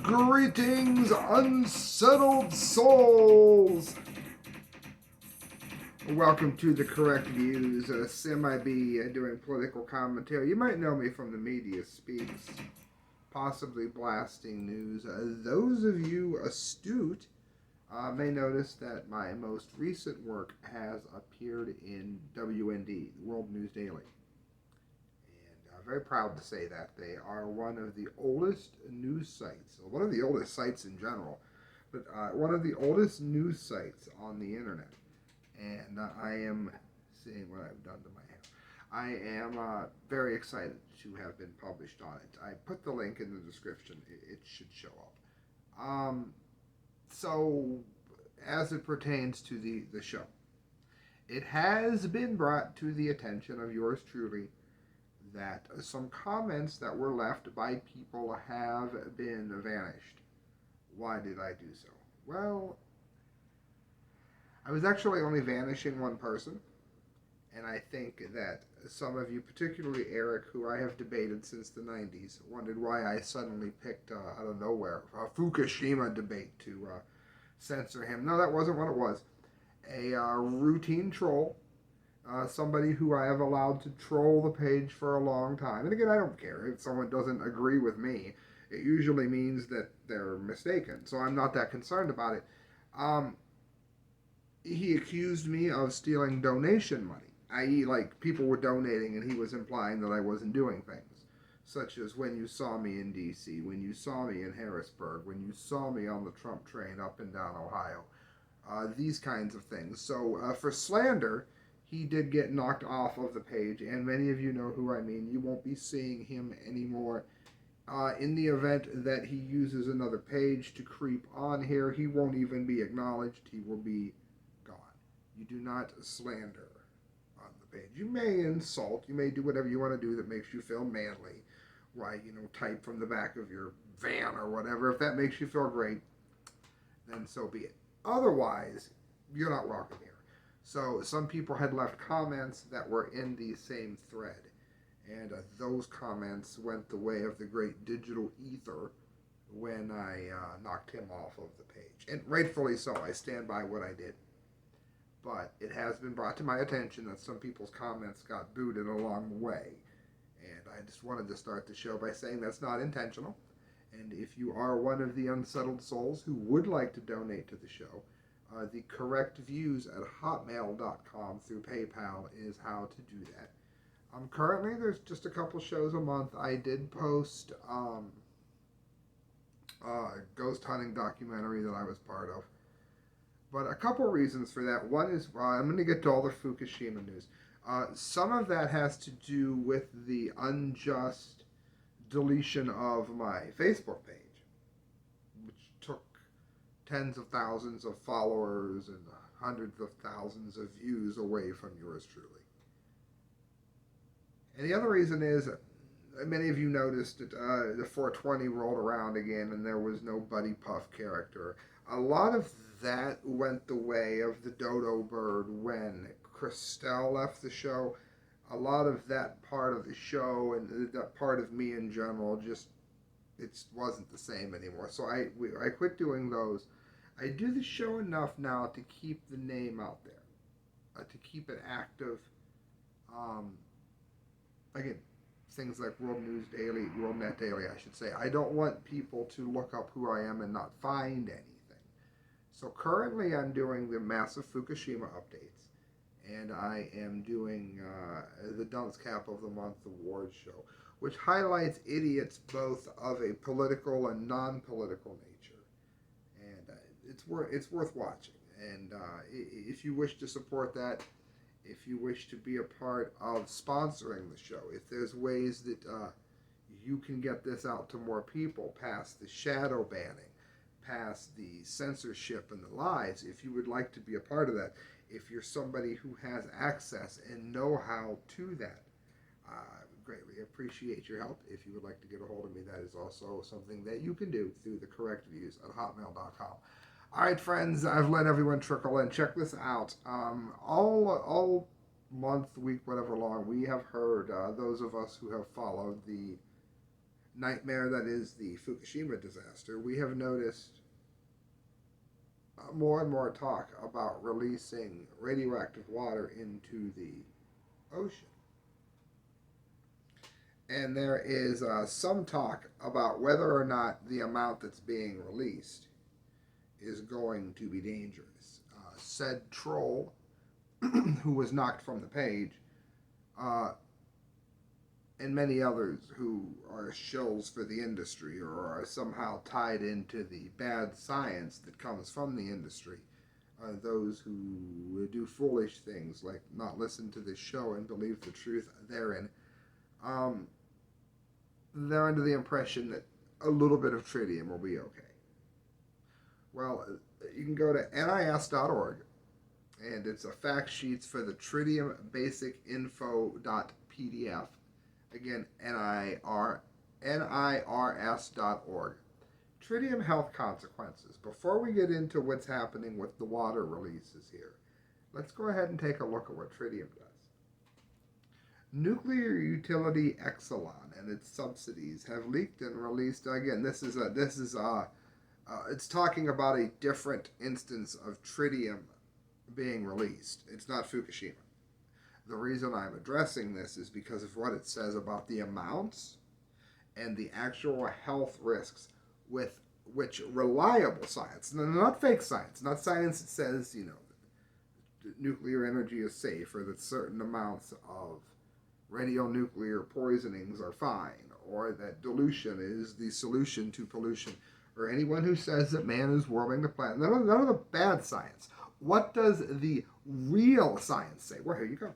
Greetings, unsettled souls! Welcome to The Correct Views, semi-B doing political commentary. You might know me from the media speaks, possibly blasting news. Those of you astute may notice that my most recent work has appeared in WND, World News Daily. Very proud to say that. They are one of the oldest news sites, one of the oldest sites in general, but one of the oldest news sites on the internet. And I am seeing what I've done to my hair. I am very excited to have been published on it. I put the link in the description. It should show up. So, as it pertains to the show, it has been brought to the attention of yours truly that some comments that were left by people have been vanished. Why did I do so? Well, I was actually only vanishing one person, and I think that some of you, particularly Eric, who I have debated since the 90s, wondered why I suddenly picked, out of nowhere, a Fukushima debate to censor him. No, that wasn't what it was. A routine troll. Somebody who I have allowed to troll the page for a long time. And again, I don't care if someone doesn't agree with me. It usually means that they're mistaken. So I'm not that concerned about it. He accused me of stealing donation money, i.e. like people were donating and he was implying that I wasn't doing things. Such as when you saw me in D.C., when you saw me in Harrisburg, when you saw me on the Trump train up and down Ohio. These kinds of things. So for slander, he did get knocked off of the page, and many of you know who I mean. You won't be seeing him anymore. In the event that he uses another page to creep on here, he won't even be acknowledged. He will be gone. You do not slander on the page. You may insult. You may do whatever you want to do that makes you feel manly. Why, type from the back of your van or whatever. If that makes you feel great, then so be it. Otherwise, you're not welcome here. So some people had left comments that were in the same thread, and those comments went the way of the great digital ether when I knocked him off of the page. And rightfully so, I stand by what I did. But it has been brought to my attention that some people's comments got booted along the way. And I just wanted to start the show by saying that's not intentional. And if you are one of the unsettled souls who would like to donate to the show, the correct views at hotmail.com through PayPal is how to do that. Currently, there's just a couple shows a month. I did post a ghost hunting documentary that I was part of. But a couple reasons for that. One is, I'm going to get to all the Fukushima news. Some of that has to do with the unjust deletion of my Facebook page, which took tens of thousands of followers and hundreds of thousands of views away from yours truly. And the other reason is, many of you noticed that the 420 rolled around again and there was no Buddy Puff character. A lot of that went the way of the dodo bird when Christelle left the show. A lot of that part of the show and that part of me in general just, it wasn't the same anymore. So I quit doing those. I do the show enough now to keep the name out there, to keep it active. Again, things like World News Daily, World Net Daily, I should say. I don't want people to look up who I am and not find anything. So currently I'm doing the massive Fukushima updates, and I am doing the Dunce Cap of the Month awards show, which highlights idiots both of a political and non-political nature. And it's worth watching. And if you wish to support that, if you wish to be a part of sponsoring the show, if there's ways that you can get this out to more people past the shadow banning, past the censorship and the lies, if you would like to be a part of that, if you're somebody who has access and know-how to that, I would greatly appreciate your help. If you would like to get a hold of me, that is also something that you can do through the correct views at hotmail.com. All right, friends, I've let everyone trickle in. Check this out. All month, week, whatever long, we have heard, those of us who have followed the nightmare that is the Fukushima disaster, we have noticed more and more talk about releasing radioactive water into the ocean. And there is some talk about whether or not the amount that's being released is going to be dangerous. Said troll, who was knocked from the page, and many others who are shills for the industry or are somehow tied into the bad science that comes from the industry. Those who do foolish things like not listen to this show and believe the truth therein. They're under the impression that a little bit of tritium will be okay. Well, you can go to NIS.org, and it's a fact sheets for the tritium basic info.pdf. Again, NIRS.org. Tritium health consequences. Before we get into what's happening with the water releases here, let's go ahead and take a look at what tritium does. Nuclear utility Exelon and its subsidies have leaked and released. Again, it's talking about a different instance of tritium being released. It's not Fukushima. The reason I'm addressing this is because of what it says about the amounts and the actual health risks with which reliable science, not fake science, not science that says, that nuclear energy is safe or that certain amounts of radionuclear poisonings are fine or that dilution is the solution to pollution or anyone who says that man is warming the planet. None of the bad science. What does the real science say? Well, here you go.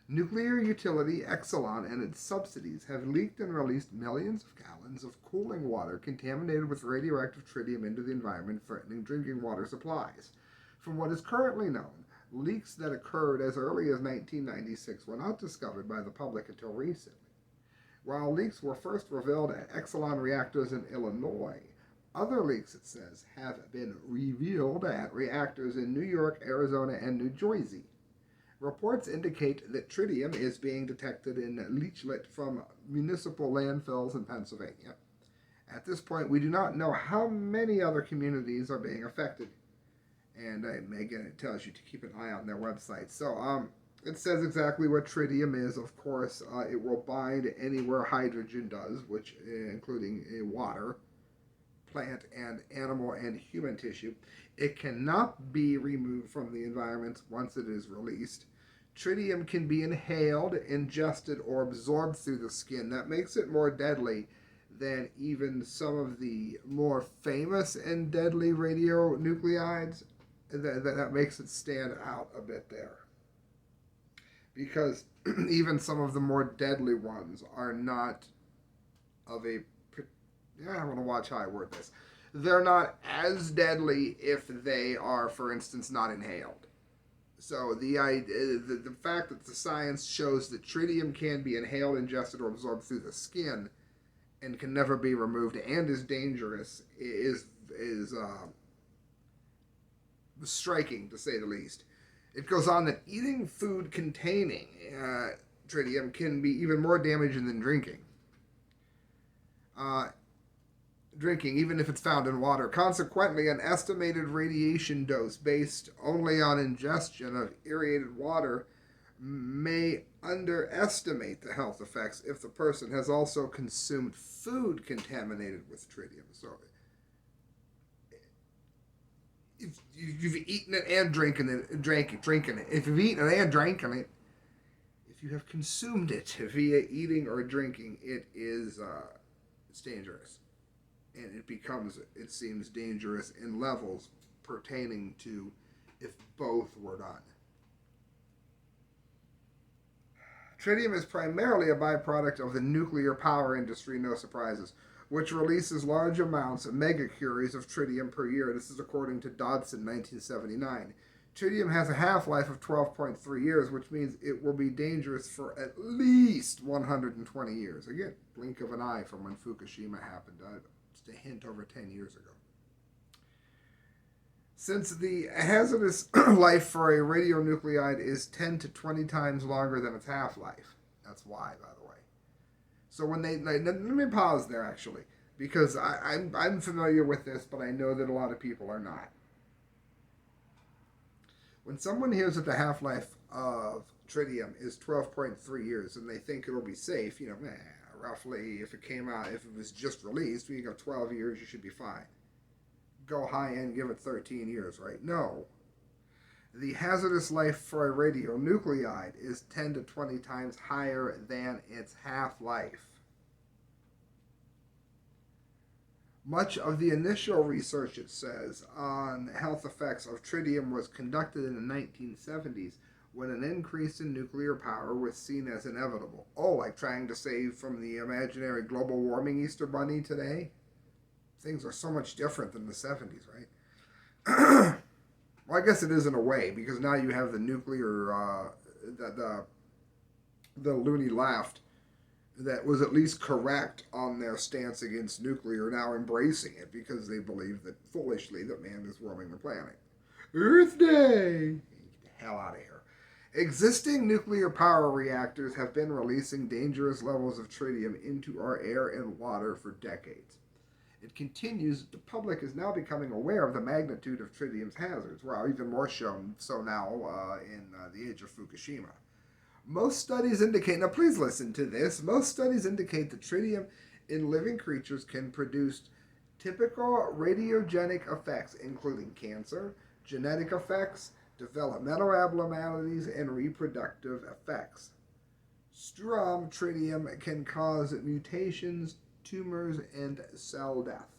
Nuclear utility Exelon and its subsidies have leaked and released millions of gallons of cooling water contaminated with radioactive tritium into the environment, threatening drinking water supplies. From what is currently known, leaks that occurred as early as 1996 were not discovered by the public until recently. While leaks were first revealed at Exelon reactors in Illinois, other leaks, it says, have been revealed at reactors in New York, Arizona, and New Jersey. Reports indicate that tritium is being detected in leachlet from municipal landfills in Pennsylvania. At this point, we do not know how many other communities are being affected. And again, it tells you to keep an eye on their website. So it says exactly what tritium is. Of course, it will bind anywhere hydrogen does, which including water, plant and animal and human tissue. It cannot be removed from the environment once it is released. Tritium can be inhaled, ingested, or absorbed through the skin. That makes it more deadly than even some of the more famous and deadly radionuclides. That makes it stand out a bit there. Because even some of the more deadly ones are not of a... I want to watch how I word this. They're not as deadly if they are, for instance, not inhaled. So the fact that the science shows that tritium can be inhaled, ingested, or absorbed through the skin and can never be removed and is dangerous is striking, to say the least. It goes on that eating food containing tritium can be even more damaging than drinking. Even if it's found in water. Consequently, an estimated radiation dose based only on ingestion of irradiated water may underestimate the health effects if the person has also consumed food contaminated with tritium. So, if you've eaten it and drinking it, if you've eaten it and drinking it, if you have consumed it via eating or drinking, it's dangerous. And it becomes, it seems, dangerous in levels pertaining to if both were done. Tritium is primarily a byproduct of the nuclear power industry, no surprises, which releases large amounts of megacuries of tritium per year. This is according to Dodson, 1979. Tritium has a half-life of 12.3 years, which means it will be dangerous for at least 120 years. Again, blink of an eye from when Fukushima happened. Just a hint over 10 years ago. Since the hazardous life for a radionuclide is 10 to 20 times longer than its half-life. That's why, by the way. So when let me pause there actually, because I'm familiar with this, but I know that a lot of people are not. When someone hears that the half life of tritium is 12.3 years and they think it'll be safe, roughly if it was just released, we got 12 years, you should be fine. Go high end, give it 13 years, right? No. The hazardous life for a radionuclide is 10 to 20 times higher than its half life. Much of the initial research, it says, on health effects of tritium was conducted in the 1970s when an increase in nuclear power was seen as inevitable. Oh, like trying to save from the imaginary global warming Easter Bunny today? Things are so much different than the 70s, right? Well, I guess it is in a way, because now you have the nuclear, the loony left that was at least correct on their stance against nuclear, now embracing it because they believe that, foolishly, that man is warming the planet. Earth Day! Get the hell out of here. Existing nuclear power reactors have been releasing dangerous levels of tritium into our air and water for decades. It continues, the public is now becoming aware of the magnitude of tritium's hazards, well, even more so now in the age of Fukushima. Most studies indicate, now please listen to this, most studies indicate that tritium in living creatures can produce typical radiogenic effects, including cancer, genetic effects, developmental abnormalities, and reproductive effects. Strom tritium can cause mutations, tumors, and cell death.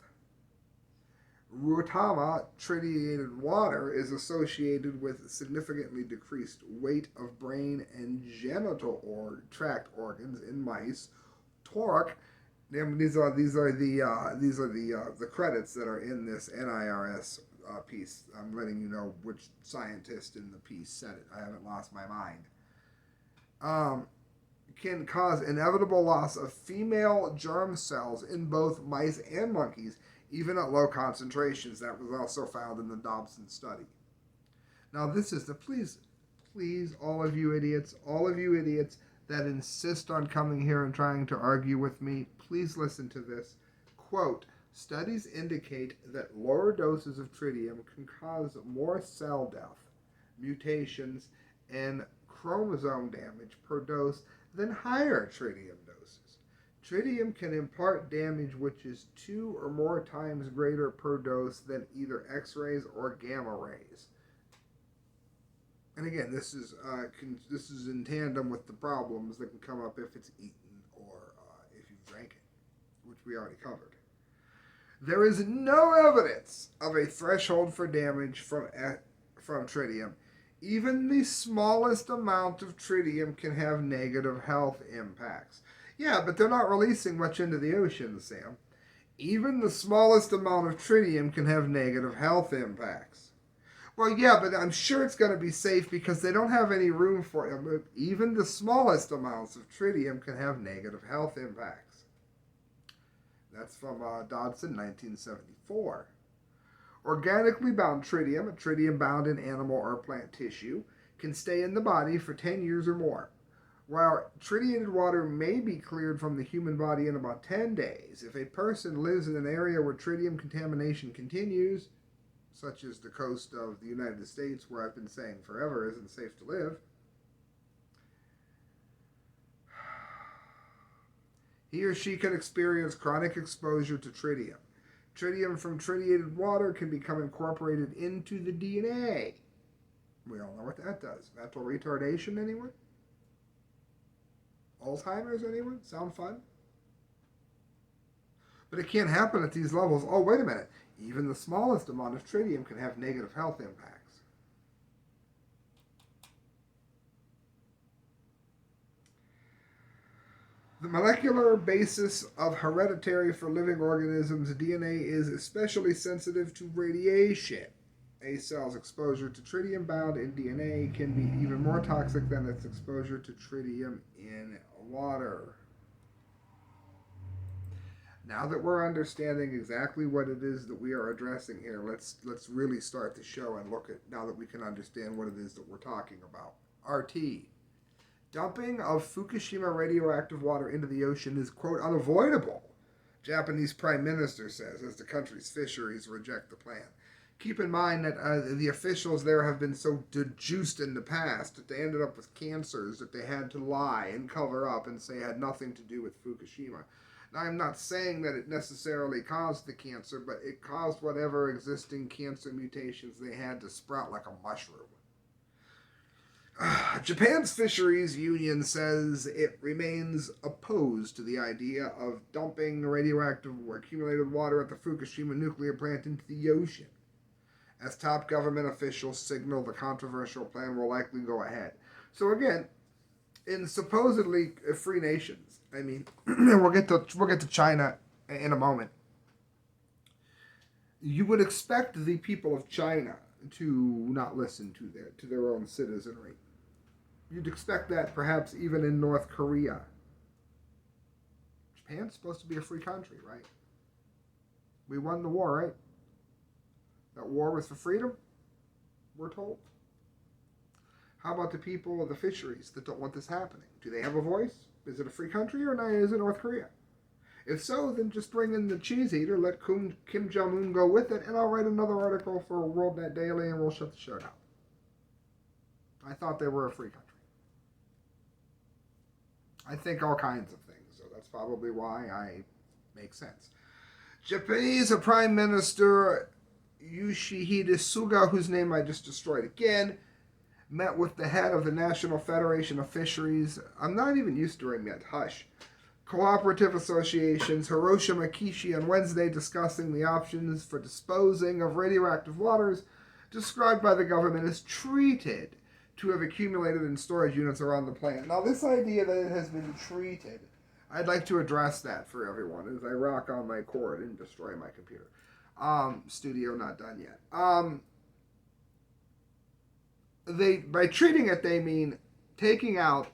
Rutama tritiated water is associated with significantly decreased weight of brain and genital tract organs in mice. Torque, these are the credits that are in this NIRS piece. I'm letting you know which scientist in the piece said it. I haven't lost my mind. Can cause inevitable loss of female germ cells in both mice and monkeys, even at low concentrations. That was also found in the Dobson study. Now this is the, please, all of you idiots that insist on coming here and trying to argue with me, please listen to this. Quote, studies indicate that lower doses of tritium can cause more cell death, mutations, and chromosome damage per dose than higher tritium doses. Tritium can impart damage which is 2 or more times greater per dose than either X-rays or gamma rays. And again, this is in tandem with the problems that can come up if it's eaten or if you drank it, which we already covered. There is no evidence of a threshold for damage from tritium. Even the smallest amount of tritium can have negative health impacts. Yeah, but they're not releasing much into the ocean, Sam. Even the smallest amount of tritium can have negative health impacts. Well, yeah, but I'm sure it's going to be safe because they don't have any room for it. Even the smallest amounts of tritium can have negative health impacts. That's from Dodson, 1974. Organically bound tritium, a tritium bound in animal or plant tissue, can stay in the body for 10 years or more. While tritiated water may be cleared from the human body in about 10 days, if a person lives in an area where tritium contamination continues, such as the coast of the United States, where I've been saying forever isn't safe to live, he or she can experience chronic exposure to tritium. Tritium from tritiated water can become incorporated into the DNA. We all know what that does. Mental retardation, anyone? Alzheimer's, anyone? Sound fun? But it can't happen at these levels. Oh, wait a minute. Even the smallest amount of tritium can have negative health impacts. The molecular basis of hereditary for living organisms' DNA is especially sensitive to radiation. A cell's exposure to tritium-bound in DNA can be even more toxic than its exposure to tritium in water. Now that we're understanding exactly what it is that we are addressing here, let's really start the show and look at, now that we can understand what it is that we're talking about. RT. Dumping of Fukushima radioactive water into the ocean is, quote, unavoidable, Japanese Prime Minister says, as the country's fisheries reject the plan. Keep in mind that the officials there have been so dejuiced in the past that they ended up with cancers that they had to lie and cover up and say had nothing to do with Fukushima. Now, I'm not saying that it necessarily caused the cancer, but it caused whatever existing cancer mutations they had to sprout like a mushroom. Japan's fisheries union says it remains opposed to the idea of dumping radioactive accumulated water at the Fukushima nuclear plant into the ocean, as top government officials signal the controversial plan will likely go ahead. So again, in supposedly free nations, I mean, we'll get to China in a moment. You would expect the people of China to not listen to their own citizenry. You'd expect that perhaps even in North Korea. Japan's supposed to be a free country, right? We won the war, right? That war was for freedom, we're told. How about the people of the fisheries that don't want this happening? Do they have a voice? Is it a free country or is it North Korea? If so, then just bring in the cheese eater, let Kim Jong-un go with it, and I'll write another article for WorldNet Daily and we'll shut the show down. I thought they were a free country. I think all kinds of things, so that's probably why I make sense. Japanese Prime Minister Yoshihide Suga, whose name I just destroyed again, met with the head of the National Federation of Fisheries. I'm not even used to doing that. Hush. Cooperative associations Hiroshima Kishi on Wednesday, discussing the options for disposing of radioactive waters described by the government as treated to have accumulated in storage units around the plant. Now, this idea that it has been treated, I'd like to address that for everyone as I rock on my cord and destroy my computer. Studio not done yet. By treating it, they mean taking out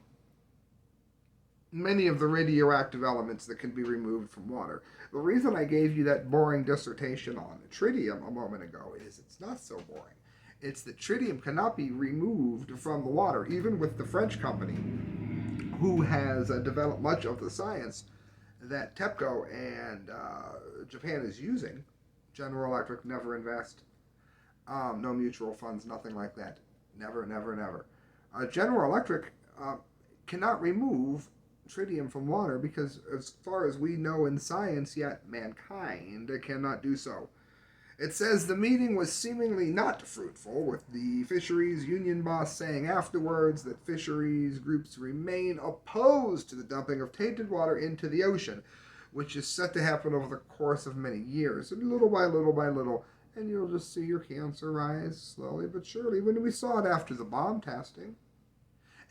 many of the radioactive elements that can be removed from water. The reason I gave you that boring dissertation on tritium a moment ago is it's not so boring. It's that tritium cannot be removed from the water, even with the French company, who has developed much of the science that TEPCO and Japan is using. General Electric never invest. No mutual funds, nothing like that. Never, never, never. General Electric cannot remove tritium from water because, as far as we know in science, yet mankind cannot do so. It says the meeting was seemingly not fruitful, with the fisheries union boss saying afterwards that fisheries groups remain opposed to the dumping of tainted water into the ocean, which is set to happen over the course of many years, and little by little by little, and you'll just see your cancer rise slowly but surely. When we saw it after the bomb testing,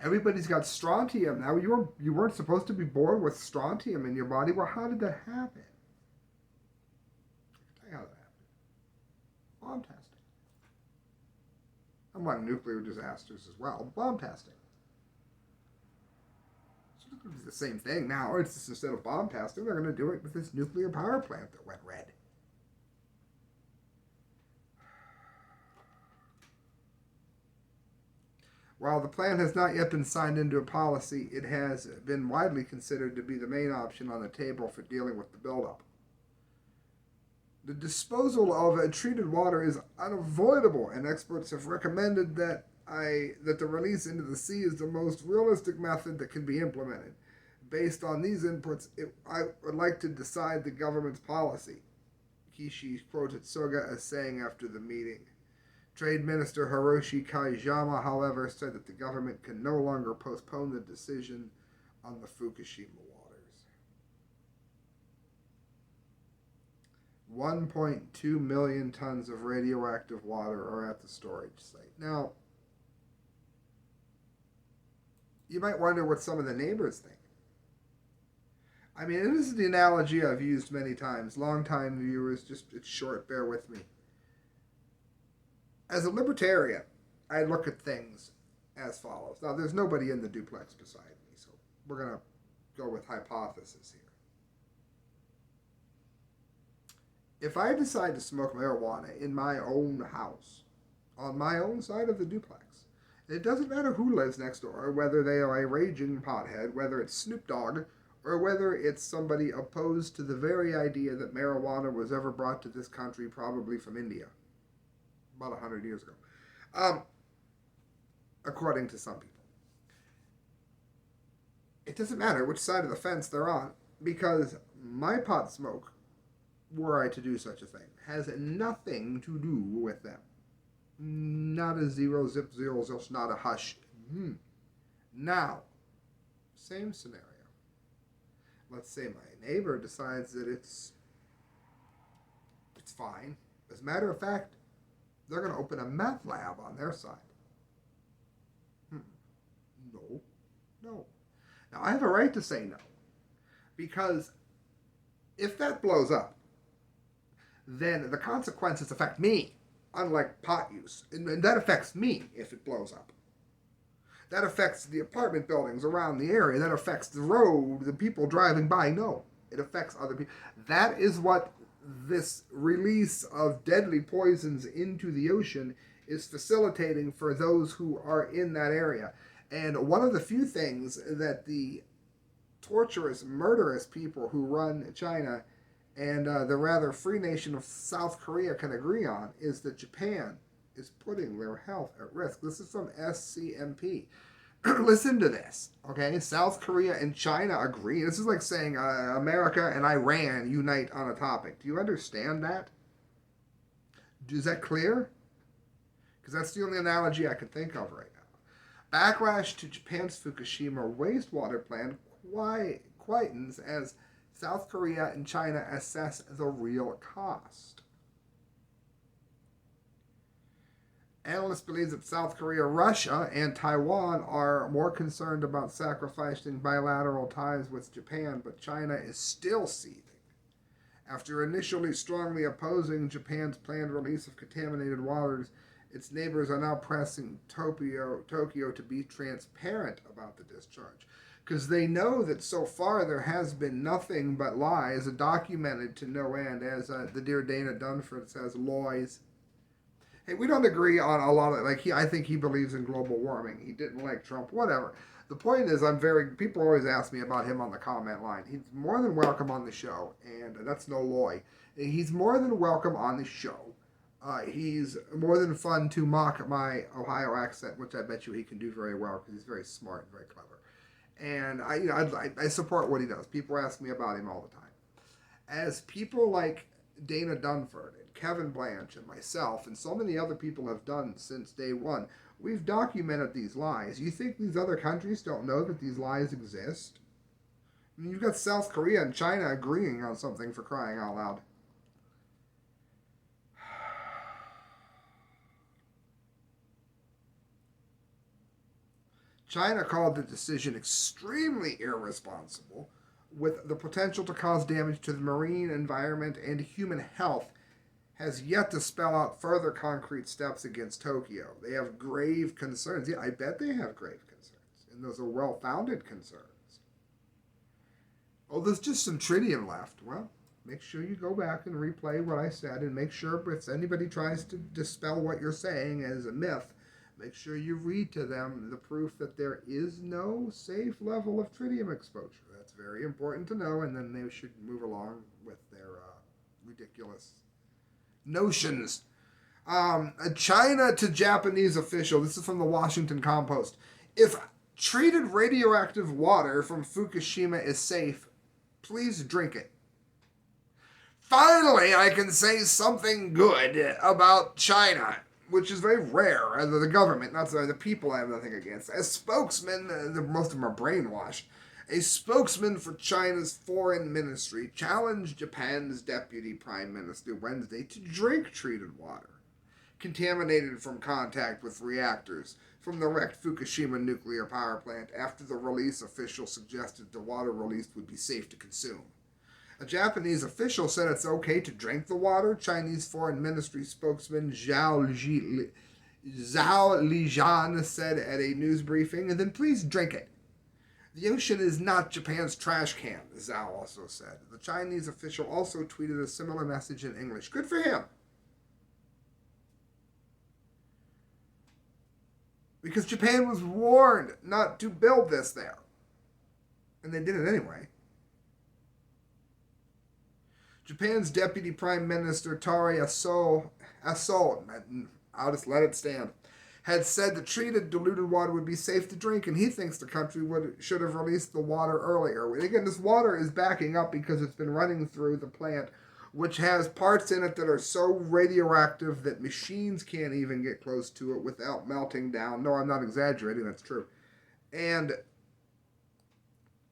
everybody's got strontium now. You weren't supposed to be born with strontium in your body. Well, how did that happen? I'll tell you how that happened. Bomb testing. Among nuclear disasters as well. Bomb testing. It's the same thing now. It's just, instead of bomb testing, they're going to do it with this nuclear power plant that went red. While the plan has not yet been signed into a policy, it has been widely considered to be the main option on the table for dealing with the buildup. The disposal of treated water is unavoidable, and experts have recommended that the release into the sea is the most realistic method that can be implemented. Based on these inputs, I would like to decide the government's policy, Kishi quoted Soga as saying after the meeting. Trade Minister Hiroshi Kaijama, however, said that the government can no longer postpone the decision on the Fukushima waters. 1.2 million tons of radioactive water are at the storage site. Now, you might wonder what some of the neighbors think. I mean, this is the analogy I've used many times. Long-time viewers, it's short, bear with me. As a libertarian, I look at things as follows. Now, there's nobody in the duplex beside me, so we're going to go with hypothesis here. If I decide to smoke marijuana in my own house, on my own side of the duplex, It doesn't matter who lives next door, whether they are a raging pothead, whether it's Snoop Dogg, or whether it's somebody opposed to the very idea that marijuana was ever brought to this country, probably from India, about 100 years ago, according to some people. It doesn't matter which side of the fence they're on, because my pot smoke, were I to do such a thing, has nothing to do with them. Not a zero, zip, zero, zilch, not a hush. Now, same scenario. Let's say my neighbor decides that it's fine. As a matter of fact, they're going to open a meth lab on their side. No. Now, I have a right to say no. Because if that blows up, then the consequences affect me, unlike pot use. And that affects me if it blows up. That affects the apartment buildings around the area. That affects the road, the people driving by. No, it affects other people. That is what this release of deadly poisons into the ocean is facilitating for those who are in that area. And one of the few things that the torturous, murderous people who run China and the rather free nation of South Korea can agree on is that Japan is putting their health at risk. This is from SCMP. Listen to this, okay? South Korea and China agree. This is like saying America and Iran unite on a topic. Do you understand that? Is that clear? Because that's the only analogy I can think of right now. Backlash to Japan's Fukushima wastewater plant quietens as South Korea and China assess the real cost. Analysts believe that South Korea, Russia, and Taiwan are more concerned about sacrificing bilateral ties with Japan, but China is still seething. After initially strongly opposing Japan's planned release of contaminated waters, its neighbors are now pressing Tokyo to be transparent about the discharge. Because they know that so far there has been nothing but lies, documented to no end, as the dear Dana Dunford says, lies. Hey, we don't agree on a lot of, I think he believes in global warming. He didn't like Trump, whatever. The point is, people always ask me about him on the comment line. He's more than welcome on the show, and that's no lie. He's more than welcome on the show. He's more than fun to mock my Ohio accent, which I bet you he can do very well, because he's very smart and very clever. And I support what he does. People ask me about him all the time. As people like Dana Dunford and Kevin Blanche and myself and so many other people have done since day one, we've documented these lies. You think these other countries don't know that these lies exist? I mean, you've got South Korea and China agreeing on something, for crying out loud. China called the decision extremely irresponsible, with the potential to cause damage to the marine environment and human health, has yet to spell out further concrete steps against Tokyo. They have grave concerns. Yeah, I bet they have grave concerns, and those are well-founded concerns. Oh, there's just some tritium left. Well, make sure you go back and replay what I said, and make sure if anybody tries to dispel what you're saying as a myth, make sure you read to them the proof that there is no safe level of tritium exposure. That's very important to know, and then they should move along with their ridiculous notions. China to Japanese official. This is from the Washington Compost. If treated radioactive water from Fukushima is safe, please drink it. Finally, I can say something good about China, which is very rare. The government, not the people, I have nothing against. As spokesman, most of them are brainwashed. A spokesman for China's foreign ministry challenged Japan's deputy prime minister Wednesday to drink treated water contaminated from contact with reactors from the wrecked Fukushima nuclear power plant after the release official suggested the water released would be safe to consume. A Japanese official said it's okay to drink the water, Chinese foreign ministry spokesman Zhao Lijian said at a news briefing, and then please drink it. The ocean is not Japan's trash can, Zhao also said. The Chinese official also tweeted a similar message in English. Good for him. Because Japan was warned not to build this there. And they did it anyway. Japan's Deputy Prime Minister Tari Aso, I'll just let it stand, had said that treated diluted water would be safe to drink, and he thinks the country should have released the water earlier. And again, this water is backing up because it's been running through the plant, which has parts in it that are so radioactive that machines can't even get close to it without melting down. No, I'm not exaggerating, that's true. And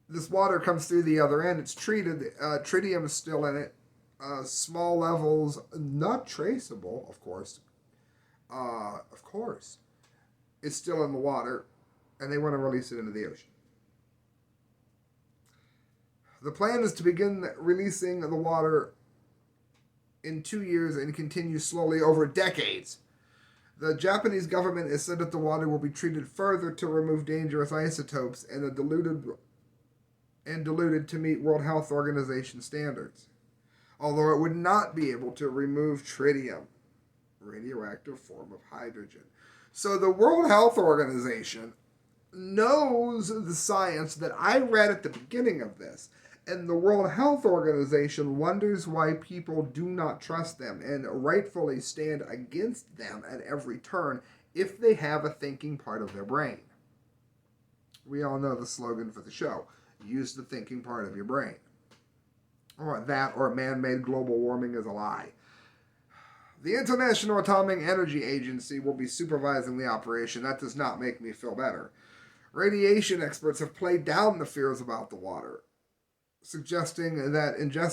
this water comes through the other end. It's treated. Tritium is still in it. Small levels, not traceable, of course. It's still in the water, and they want to release it into the ocean. The plan is to begin releasing the water in 2 years and continue slowly over decades. The Japanese government has said that the water will be treated further to remove dangerous isotopes and diluted to meet World Health Organization standards. Although it would not be able to remove tritium, radioactive form of hydrogen. So the World Health Organization knows the science that I read at the beginning of this, and the World Health Organization wonders why people do not trust them and rightfully stand against them at every turn if they have a thinking part of their brain. We all know the slogan for the show, use the thinking part of your brain. Or that, or man-made global warming is a lie. The International Atomic Energy Agency will be supervising the operation. That does not make me feel better. Radiation experts have played down the fears about the water, suggesting that ingesting